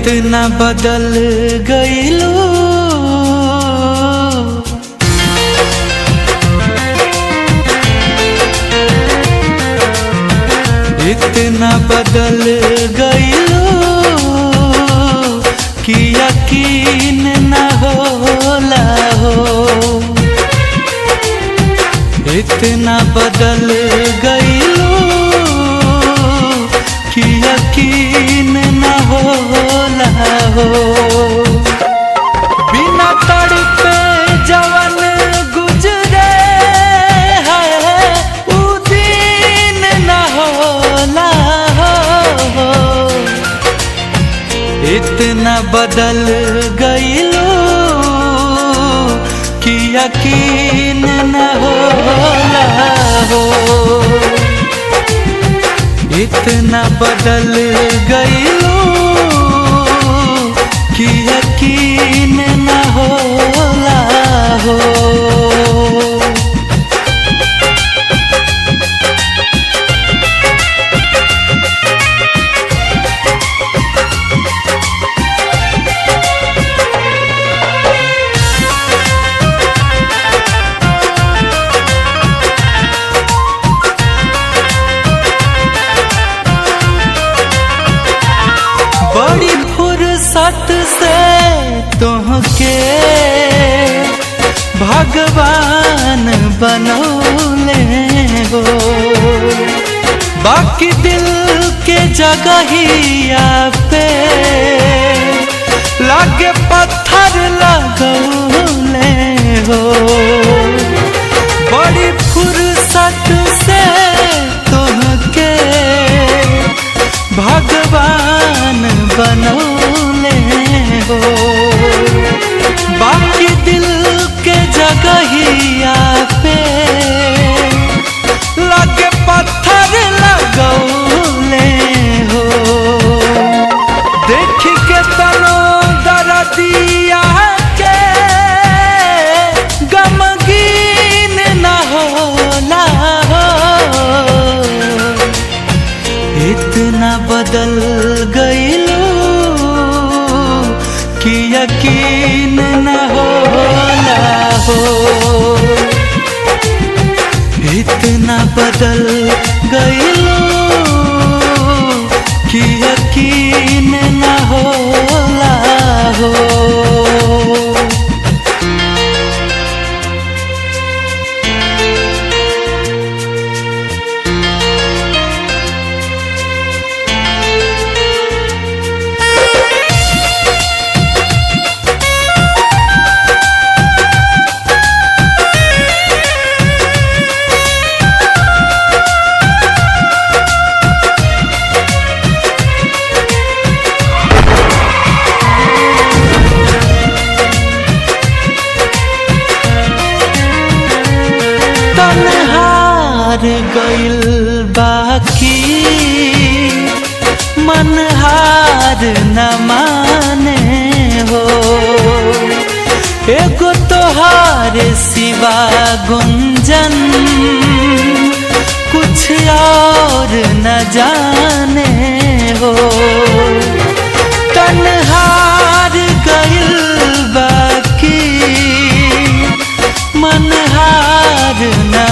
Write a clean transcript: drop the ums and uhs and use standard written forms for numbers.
इतना बदल गईलू, इतना बदल गईलू कि यकीन न होला हो। इतना बदल गईलू कि यकीन न होला हो। बिना तड़पे जवन गुजरे है उ दिन न होला हो। इतना बदल गईलू कि यकीन न होला हो। इतना बदल गईलू कि यकीन न होला हो। बड़ी फुर्सत से तुहके भगवान बनौले हो। बाकी दिल के जगहिया पे लागे पत्थर लगौले हो। बड़ी फुर्सत से तुहके भगवान बनौले हो। बाकी दिल के जगहिया पे लगे पत्थर लगौले हो। देख के तनो दर्दिया के गमगीन न होला हो। इतना बदल गईलू कि यकीन न होला हो। इतना बदल गईलू कि यकीन न होला हो। तन्हार गइल बाकी मनहार न माने हो। एगो तोहार सिवा गुंजन कुछ और न जाने हो। तन्हार गइल बाकी मनहार न